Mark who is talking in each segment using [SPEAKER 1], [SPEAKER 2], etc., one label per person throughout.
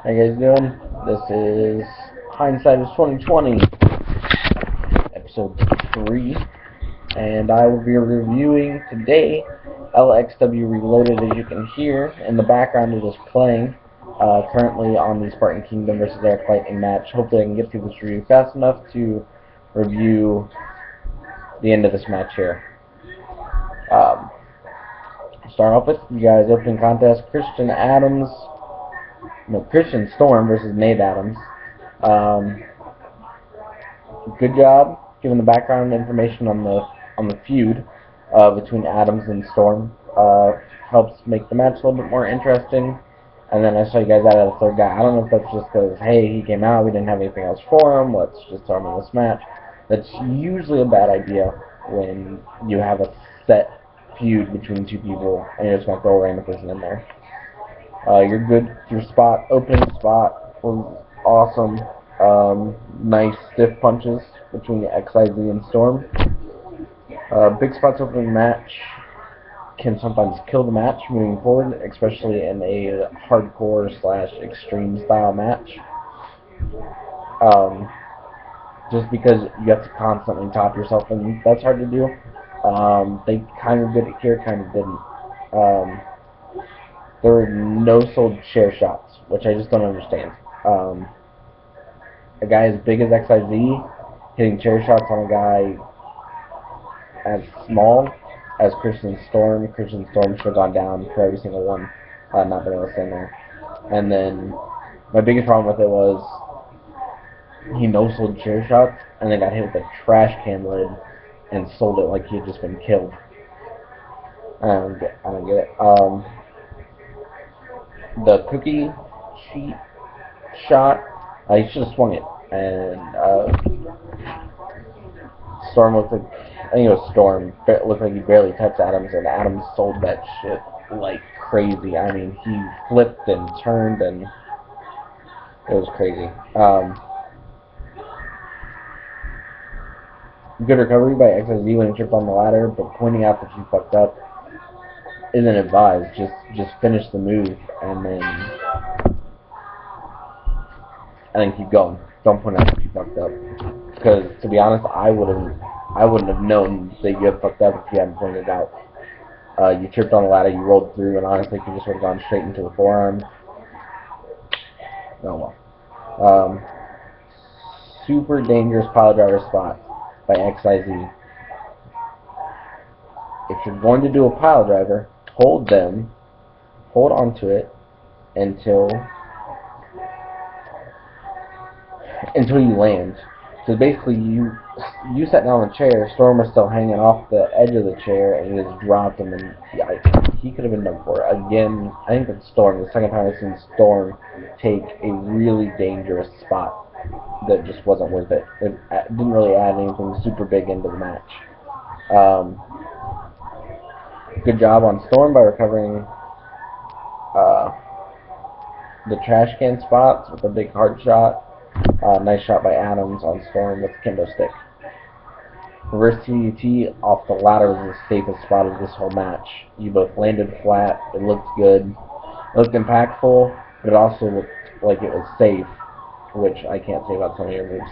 [SPEAKER 1] How you guys doing? This is Hindsight is 2020, episode 3, and I will be reviewing today LXW Reloaded. As you can hear in the background, it is playing currently on the Spartan Kingdom versus Eric Lightning match. Hopefully I can get through this review fast enough to review the end of this match here. Start off with you guys opening contest, Christian Storm versus Nate Adams. Good job giving the background information on the feud between Adams and Storm. Helps make the match a little bit more interesting. And then I saw you guys added a third guy. I don't know if that's just because, hey, he came out, we didn't have anything else for him, let's just throw him in this match. That's usually a bad idea when you have a set feud between two people and you're just going to throw a random person in there. You're good. Your opening spot was awesome. Nice stiff punches between the XIZ and Storm. Big spots opening match can sometimes kill the match moving forward, especially in a hardcore / extreme style match. Just because you have to constantly top yourself, and that's hard to do. They kind of did it here, kind of didn't. There were no sold chair shots, which I just don't understand. A guy as big as XIZ hitting chair shots on a guy as small as Christian Storm. Christian Storm should have gone down for every single one, not been able to stand there. And then my biggest problem with it was he no-sold chair shots and then got hit with a trash can lid and sold it like he had just been killed. I don't get it. The cookie sheet shot, he should have swung it, and Storm looked like, I think it was Storm, looked like he barely touched Adams, and Adams sold that shit like crazy. I mean, he flipped and turned, and it was crazy. Good recovery by XIZ when he tripped on the ladder, but pointing out that you fucked up isn't advised. Just finish the move and then keep going. Don't point out that you fucked up. Because to be honest, I wouldn't have known that you had fucked up if you hadn't pointed it out. You tripped on the ladder, you rolled through, and honestly, if you just would have gone straight into the forearm. Oh well. Super dangerous pile driver spot by XIZ. If you're going to do a pile driver, hold onto it until you land. So basically, you sat down on the chair, Storm was still hanging off the edge of the chair, and you just dropped him, and he could have been done for. Again, I think it's Storm, the second time I've seen Storm take a really dangerous spot that just wasn't worth it. It didn't really add anything super big into the match. Good job on Storm by recovering the trash can spots with a big hard shot. Nice shot by Adams on Storm with the kendo stick. Reverse TDT off the ladder was the safest spot of this whole match. You both landed flat. It looked good. It looked impactful, but it also looked like it was safe, which I can't say about some of your moves.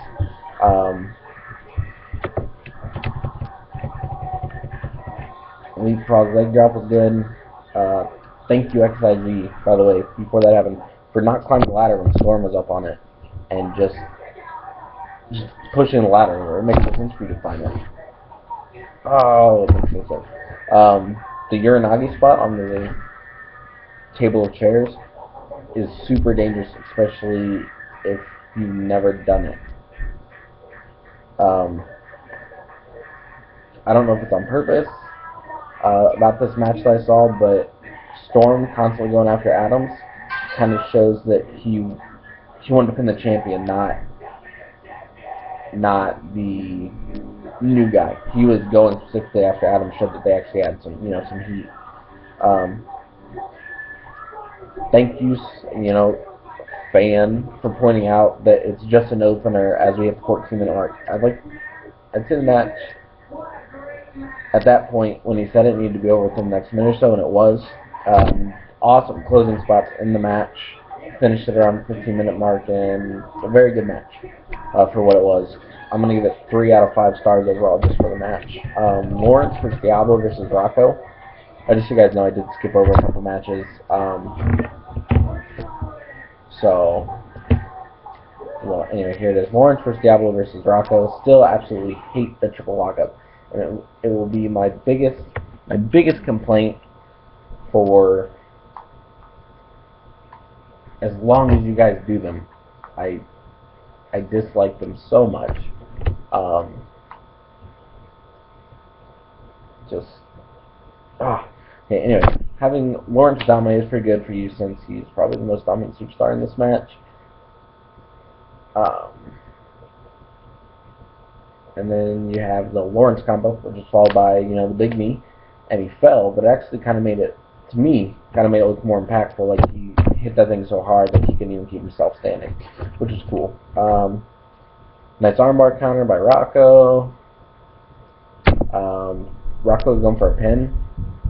[SPEAKER 1] Leapfrog leg drop was good. Thank you, XIZ, by the way, before that happened, for not climbing the ladder when Storm was up on it, and just pushing the ladder. It makes no sense for you to climb it. Oh, it makes no sense. The Uranagi spot on the table of chairs is super dangerous, especially if you've never done it. I don't know if it's on purpose about this match that I saw, but Storm constantly going after Adams kind of shows that he wanted to pin the champion, not the new guy. He was going specifically after Adams, showed that they actually had some heat. Thank you, fan, for pointing out that it's just an opener as we have the 14-minute mark. I'd say the match at that point, when he said it needed to be over within the next minute or so, and it was. Awesome closing spots in the match. Finished it around the 15-minute mark, and a very good match for what it was. I'm going to give it 3 out of 5 stars overall just for the match. Lawrence versus Diablo versus Rocco. Just so you guys know, I did skip over a couple matches. So, well, anyway, here it is. Lawrence versus Diablo versus Rocco. Still absolutely hate the triple lockup. And it will be my biggest complaint for as long as you guys do them. I dislike them so much. Just okay, anyway, having Lawrence dominate is pretty good for you since he's probably the most dominant superstar in this match. And then you have the Lawrence combo, which is followed by, the big knee, and he fell, but it actually kind of made it, to me, look more impactful. Like, he hit that thing so hard that he couldn't even keep himself standing, which is cool. Nice armbar counter by Rocco. Rocco was going for a pin,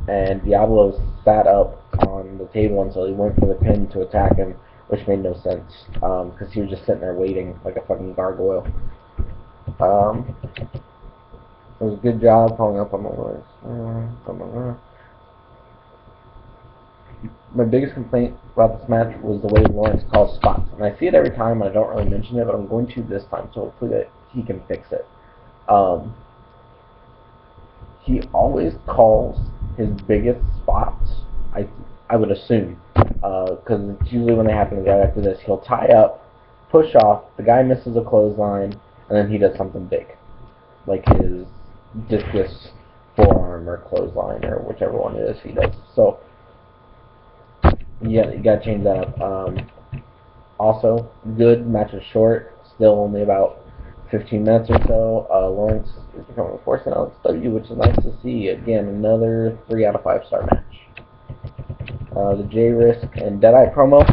[SPEAKER 1] and Diablo sat up on the table until he went for the pin to attack him, which made no sense, because he was just sitting there waiting like a fucking gargoyle. It was a good job following up on my words. My biggest complaint about this match was the way Lawrence calls spots. And I see it every time, and I don't really mention it, but I'm going to this time, so hopefully that he can fix it. He always calls his biggest spots, I would assume, because it's usually when they happen right after this. He'll tie up, push off, the guy misses a clothesline, and then he does something big, like his discus forearm or clothesline or whichever one it is he does. So, yeah, you gotta change that up. Also, good, match is short, still only about 15 minutes or so. Lawrence is becoming a force in LXW, which is nice to see. Again, another 3 out of 5 star match. The J-Risk and Deadeye promo.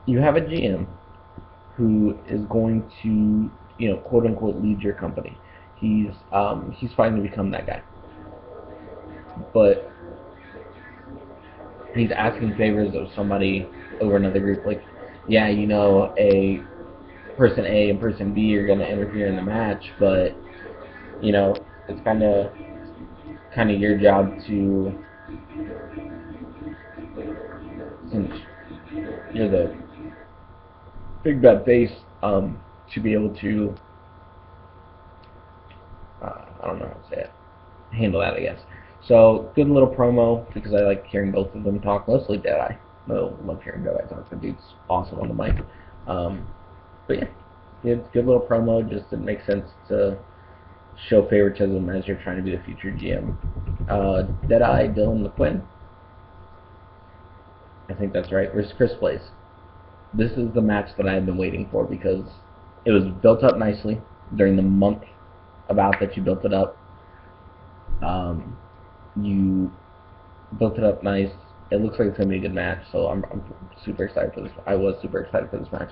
[SPEAKER 1] You have a GM who is going to, quote unquote, lead your company. He's fighting to become that guy, but he's asking favors of somebody over another group. Like, yeah, a person A and person B are gonna interfere in the match, but it's kind of your job to, since you're the big bad face, to be able to, I don't know how to say it, handle that, I guess. So, good little promo, because I like hearing both of them talk, mostly Deadeye. I love hearing Deadeye talk, the dude's awesome on the mic. But yeah, good little promo, just it makes sense to show favoritism as you're trying to be the future GM. Deadeye, Dylan McQuinn, I think that's right, versus Chris Blaze. This is the match that I've been waiting for, because it was built up nicely during the month about that you built it up. You built it up nice. It looks like it's going to be a good match, so I'm super excited for this. I was super excited for this match.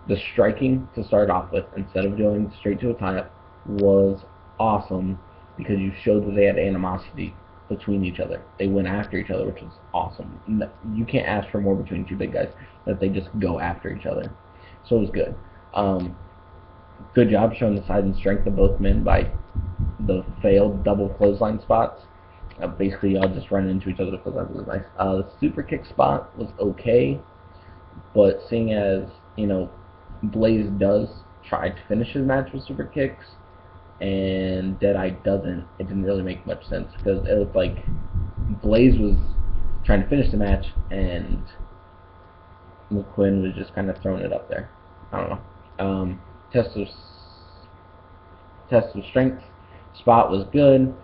[SPEAKER 1] The striking to start off with, instead of going straight to a tie-up, was awesome, because you showed that they had animosity between each other. They went after each other, which was awesome. You can't ask for more between two big guys, that they just go after each other. So it was good. Good job showing the size and strength of both men by the failed double clothesline spots. Basically, y'all just running into each other with clotheslines. Was nice. The super kick spot was okay, but seeing as, Blaze does try to finish his match with super kicks, and Deadeye doesn't, it didn't really make much sense, because it looked like Blaze was trying to finish the match, and McQuinn was just kind of throwing it up there. I don't know. Test of strength spot was good.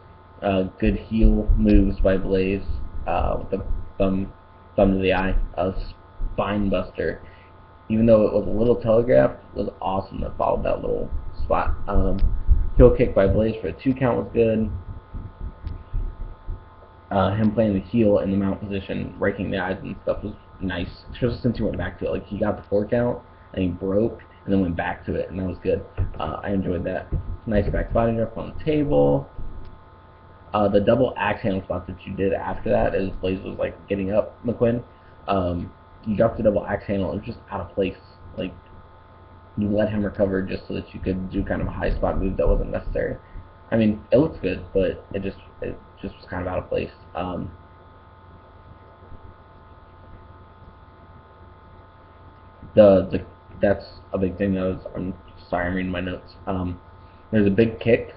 [SPEAKER 1] Good heel moves by Blaze, with the thumb to the eye. Spine buster, even though it was a little telegraphed, was awesome that followed that little spot. Heel kick by Blaze for a 2 count was good. Him playing the heel in the mount position, raking the eyes and stuff was nice, especially since he went back to it. Like, he got the 4 count, and he broke, and then went back to it, and that was good. I enjoyed that. Nice back body drop on the table. The double axe handle spot that you did after that is Blaze was like getting up McQuinn. You dropped the double axe handle. It was just out of place. Like you let him recover just so that you could do kind of a high spot move that wasn't necessary. I mean, it looks good, but it just was kind of out of place. The that's a big thing. I'm sorry, I'm reading my notes. There's a big kick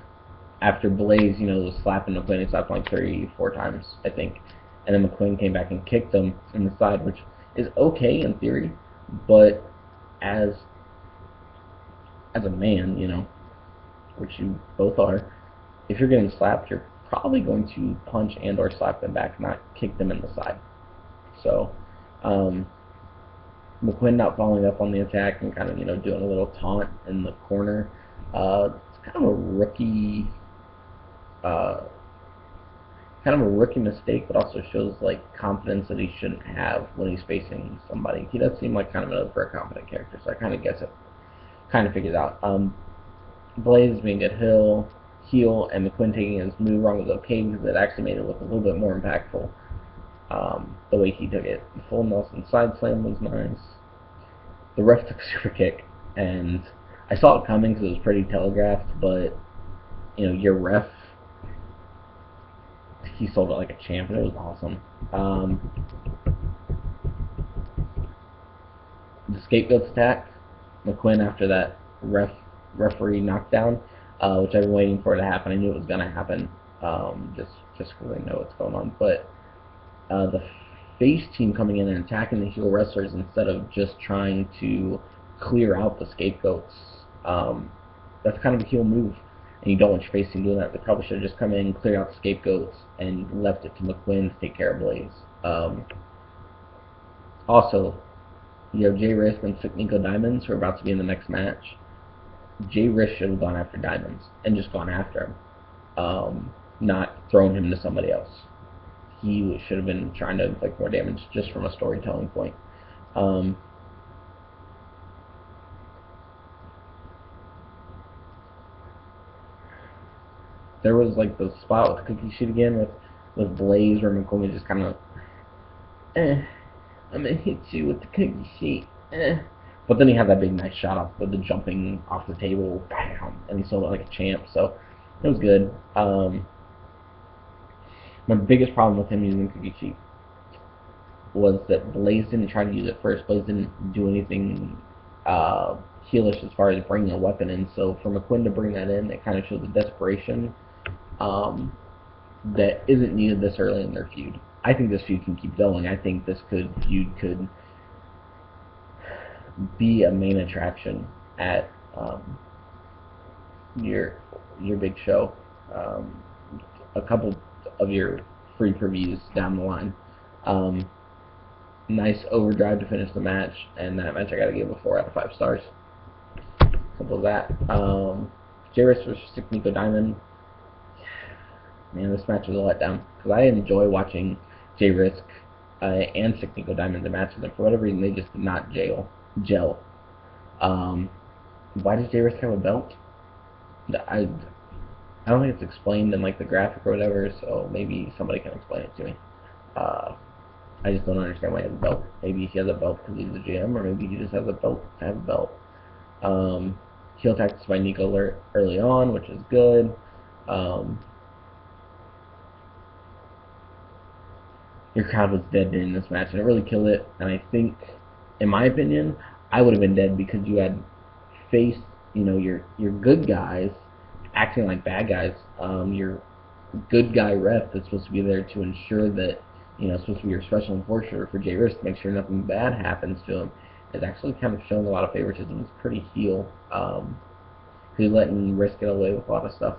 [SPEAKER 1] after Blaze, was slapping McQueen. He slapped like 34 times, I think, and then McQueen came back and kicked him in the side, which is okay in theory, but as a man, which you both are, if you're getting slapped, you're probably going to punch and or slap them back, not kick them in the side. So, McQuinn not following up on the attack and kind of doing a little taunt in the corner. It's kind of a rookie, uh, mistake, but also shows like confidence that he shouldn't have when he's facing somebody. He does seem like kind of an overconfident character, so I kind of guess it, kind of figures out. Blaze being at heel, and McQuinn taking his move wrong was okay because it actually made it look a little bit more impactful. The way he took it. The full Nelson side slam was nice. The ref took a super kick, and I saw it coming because it was pretty telegraphed, but, your ref, he sold it like a champ, and it was awesome. The scapegoats attack, McQuinn after that referee knockdown, which I've been waiting for it to happen. I knew it was going to happen, just because I know what's going on, but the face team coming in and attacking the heel wrestlers instead of just trying to clear out the scapegoats. That's kind of a heel move, and you don't want your face team doing that. They probably should have just come in, cleared out the scapegoats, and left it to McQuinn to take care of Blaze. Also, you have Jay Risk and Sick Nico Diamonds who are about to be in the next match. Jay Risk should have gone after Diamonds and just gone after him, not thrown him to somebody else. He should have been trying to inflict more damage just from a storytelling point. There was like the spot with the cookie sheet again with Blaze where McCormick just kind of, I'm gonna hit you with the cookie sheet. But then he had that big nice shot off with the jumping off the table, bam, and he sold it like a champ. So it was good. My biggest problem with him using cookie sheet was that Blaze didn't try to use it first. Blaze didn't do anything heelish as far as bringing a weapon in. So for McQuinn to bring that in, it kind of shows a desperation that isn't needed this early in their feud. I think this feud can keep going. I think this feud could be a main attraction at your big show. A couple of your free previews down the line. Nice overdrive to finish the match, and that match I gotta give a 4 out of 5 stars. Simple as that. Jay Risk versus Sick Nico Diamond. Man, this match was a letdown because I enjoy watching Jay Risk and Sick Nico Diamond the matches, and for whatever reason they just did not gel. Why does Jay Risk have a belt? I don't think it's explained in like the graphic or whatever, so maybe somebody can explain it to me. I just don't understand why he has a belt. Maybe he has a belt because he's a GM, or maybe he just has a belt to have a belt. Heel tactics by Nico early on, which is good. Your crowd was dead during this match, and it really killed it. And I think, in my opinion, I would have been dead because you had faced, your good guys acting like bad guys. Your good guy ref that's supposed to be there to ensure that, supposed to be your special enforcer for Jay Risk to make sure nothing bad happens to him, is actually kind of showing a lot of favoritism. It's pretty heel. He's letting Risk get away with a lot of stuff.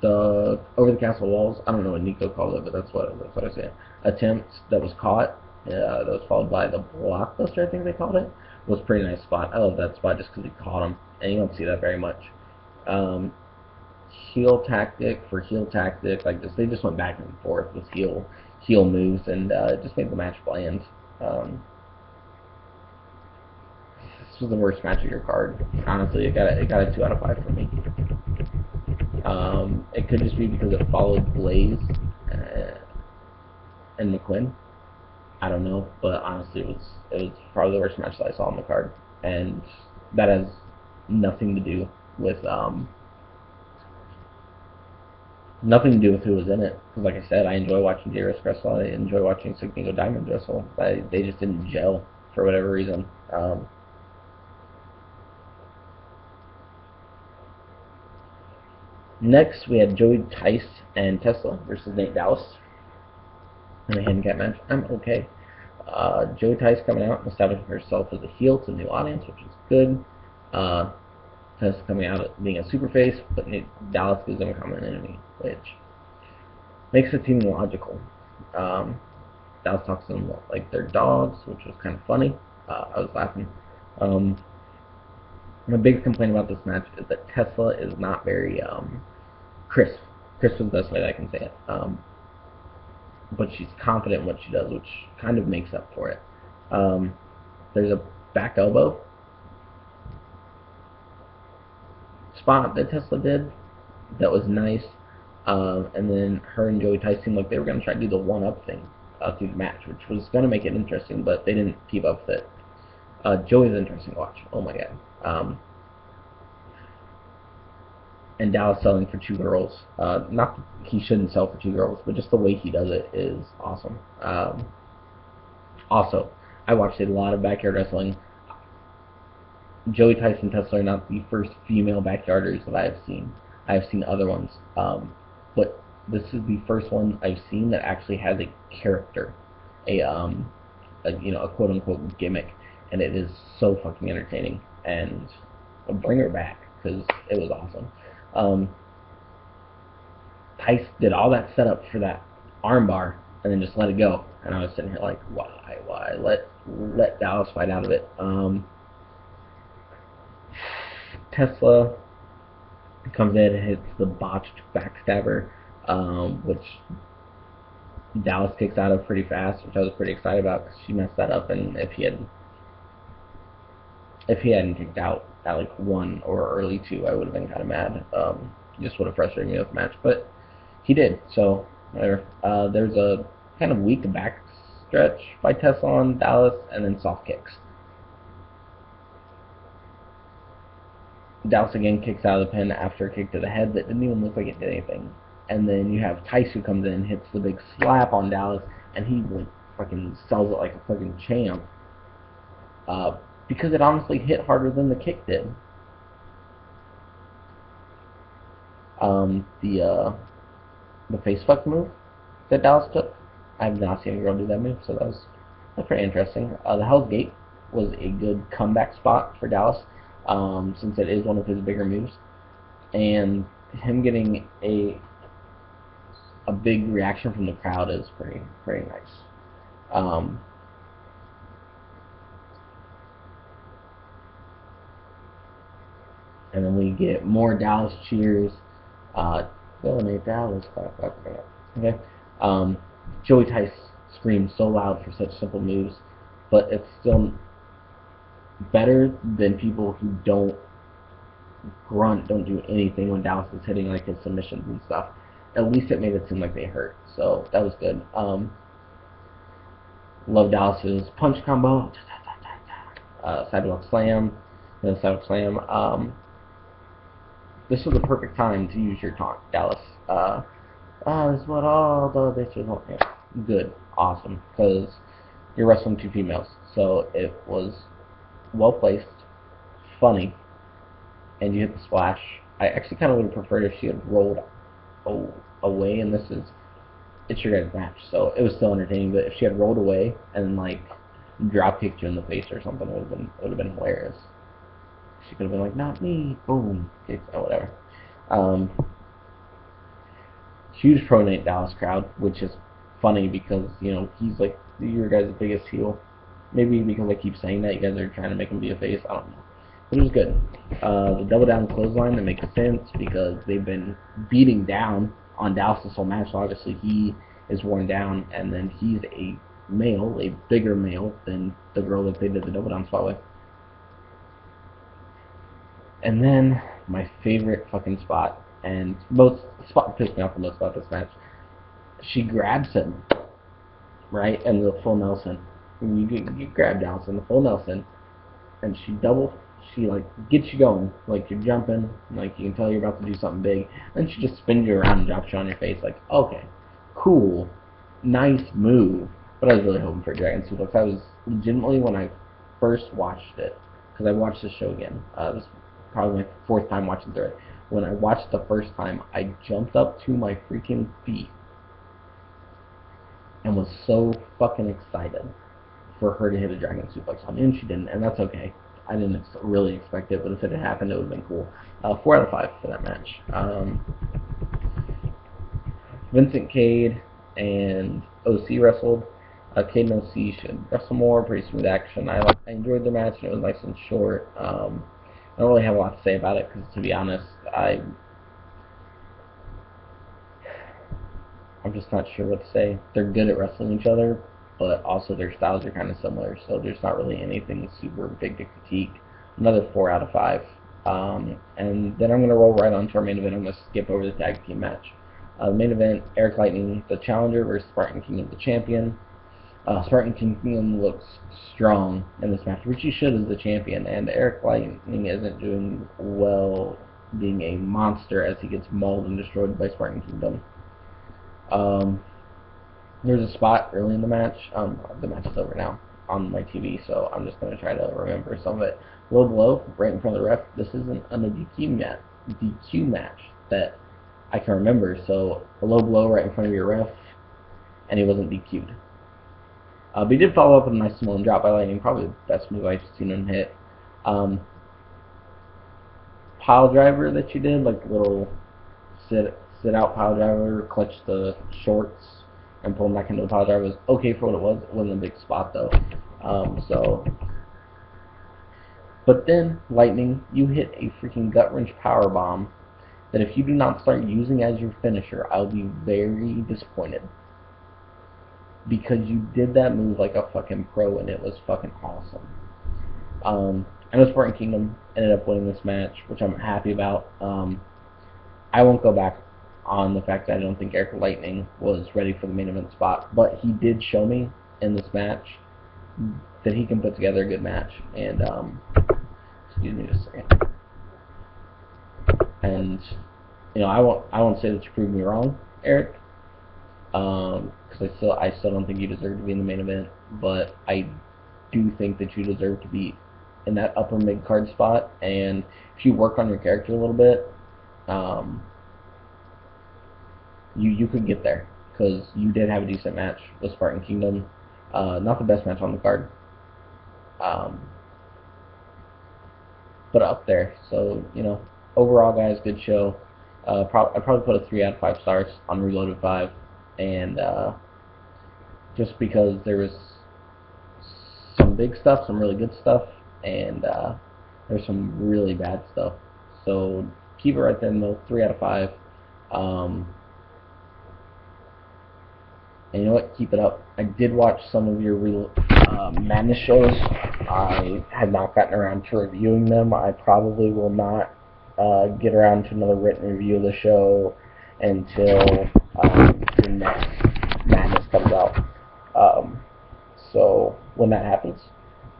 [SPEAKER 1] The over the castle walls, I don't know what Nico called it, but that's what I said. Attempt that was caught, that was followed by the blockbuster, I think they called it, was a pretty nice spot. I love that spot just because he caught him, and you don't see that very much. Heel tactic for heel tactic, like this, they just went back and forth with heel moves, and it just made the match bland. This was the worst match of your card. Honestly, it got a 2 out of 5 for me. It could just be because it followed Blaze and McQuinn. I don't know, but honestly, it was probably the worst match that I saw on the card, and that has nothing to do with nothing to do with who was in it. Because like I said, I enjoy watching J-Risk wrestle. I enjoy watching Signigo Diamond wrestle. They just didn't gel for whatever reason. Next, we had Joey Tice and Tesla versus Nate Dallas in a handicap match. I'm okay. Joey Tice coming out and establishing herself as a heel to the new audience, which is good. Tess coming out being a superface, but Nate Dallas gives them a common enemy, which makes it seem logical. Dallas talks to them like they're dogs, which was kind of funny. I was laughing. My biggest complaint about this match is that Tesla is not very crisp. Crisp is the best way that I can say it. But she's confident in what she does, which kind of makes up for it. There's a back elbow spot that Tesla did that was nice. And then her and Joey Tice seemed like they were going to try to do the one-up thing through the match, which was going to make it interesting, but they didn't keep up with it. Joey's interesting to watch. Oh my god. And Dallas selling for two girls. Not that he shouldn't sell for two girls, but just the way he does it is awesome. Also, I watched a lot of backyard wrestling. Joey Tice and Tesla are not the first female backyarders that I have seen. I have seen other ones, but this is the first one I've seen that actually has a character, a quote unquote gimmick, and it is so fucking entertaining. And bring her back because it was awesome. Tice did all that setup for that armbar and then just let it go, and I was sitting here like, why? Let Dallas fight out of it. Tesla comes in and hits the botched backstabber, which Dallas kicks out of pretty fast, which I was pretty excited about because she messed that up, and if he hadn't kicked out at like 1 or early 2, I would have been kind of mad. Just would have frustrated me with the match, but he did, so whatever. There's a kind of weak back stretch by Tesla on Dallas, and then soft kicks. Dallas again kicks out of the pin after a kick to the head that didn't even look like it did anything. And then you have Tice who comes in, hits the big slap on Dallas, and he like fucking sells it like a fucking champ. Because it honestly hit harder than the kick did. The face fuck move that Dallas took, I have not seen a girl do that move, so that's pretty interesting. The Hell's Gate was a good comeback spot for Dallas, since it is one of his bigger moves, and him getting a big reaction from the crowd is pretty nice. And then we get more Dallas cheers. Nate Dallas. Okay. Joey Tice screams so loud for such simple moves, but it's still better than people who don't grunt, don't do anything when Dallas is hitting like his submissions and stuff. At least it made it seem like they hurt, so that was good. Love Dallas's punch combo, sidewalk slam, and then sidewalk slam. This was the perfect time to use your taunt, Dallas. This is what all the bitches want. Yeah, good, awesome, because you're wrestling two females, so it was well placed, funny, and you hit the splash. I actually kind of would have preferred if she had rolled away, and it's your guys' match, so it was still entertaining. But if she had rolled away and then like drop kicked you in the face or something, it would have been hilarious. She could have been like, "Not me!" Boom, or whatever. Huge pro Nate Dallas crowd, which is funny because he's like your guys' biggest heel. Maybe because I keep saying that, you guys are trying to make him be a face. I don't know. But it was good. The double down clothesline, that makes sense because they've been beating down on Dallas this whole match. So obviously he is worn down, and then he's a male, a bigger male than the girl that they did the double down spot with. And then my favorite fucking spot And most spot pissed me off the most about this match. She grabs him, right, and the full Nelson. You grab Nelson, the full Nelson, and she like gets you going, like you're jumping, like you can tell you're about to do something big. Then she just spins you around and drops you on your face, like, okay, cool, nice move. But I was really hoping for a Dragon Suplex. I was legitimately, when I first watched it, because I watched the show again. This was probably my fourth time watching through it. When I watched the first time, I jumped up to my freaking feet and was so fucking excited for her to hit a Dragon Suplex on me, and she didn't, and that's okay. I didn't really expect it, but if it had happened, it would have been cool. 4 out of 5 for that match. Vincent Cade and OC wrestled. Cade and OC should wrestle more, pretty smooth action. I enjoyed the match, and it was nice and short. I don't really have a lot to say about it, because to be honest, I'm just not sure what to say. They're good at wrestling each other, but also their styles are kind of similar, so there's not really anything super big to critique. Another 4 out of 5. And then I'm going to roll right on to our main event. I'm going to skip over the tag team match. Main event, Eric Lightning, the challenger, versus Spartan Kingdom, the champion. Spartan Kingdom looks strong in this match, which he should as the champion, and Eric Lightning isn't doing well, being a monster as he gets mauled and destroyed by Spartan Kingdom. There's a spot early in the match. The match is over now on my TV, so I'm just going to try to remember some of it. Low blow right in front of the ref. This isn't a DQ match that I can remember. So a low blow right in front of your ref, and he wasn't DQ'd. But he did follow up with a nice Samoan drop by Lightning, probably the best move I've seen him hit. Pile driver that you did, like little sit out pile driver, clutch the shorts and pull him back into the pile driver, was okay for what it was. It wasn't a big spot though. But then Lightning, you hit a freaking gut wrench power bomb that if you do not start using as your finisher, I'll be very disappointed. Because you did that move like a fucking pro, and it was fucking awesome. I know Spartan Kingdom ended up winning this match, which I'm happy about. I won't go back on the fact that I don't think Eric Lightning was ready for the main event spot, but he did show me in this match that he can put together a good match. And excuse me just a second. And you know, I won't say that you proved me wrong, Eric. Because I still don't think you deserve to be in the main event, but I do think that you deserve to be in that upper mid card spot. And if you work on your character a little bit, you could get there, because you did have a decent match with Spartan Kingdom. Not the best match on the card, but up there. So you know, overall, guys, good show. I'd probably put a 3 out of 5 stars on Reloaded 5. And just because there was some big stuff, some really good stuff, and there's some really bad stuff. So keep it right there in the 3 out of 5. And you know what? Keep it up. I did watch some of your Madness shows. I had not gotten around to reviewing them. I probably will not get around to another written review of the show until the next Madness comes out. So when that happens,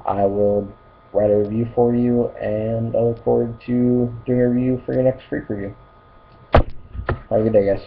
[SPEAKER 1] I will write a review for you, and I look forward to doing a review for your next freak review. Have a good day, guys.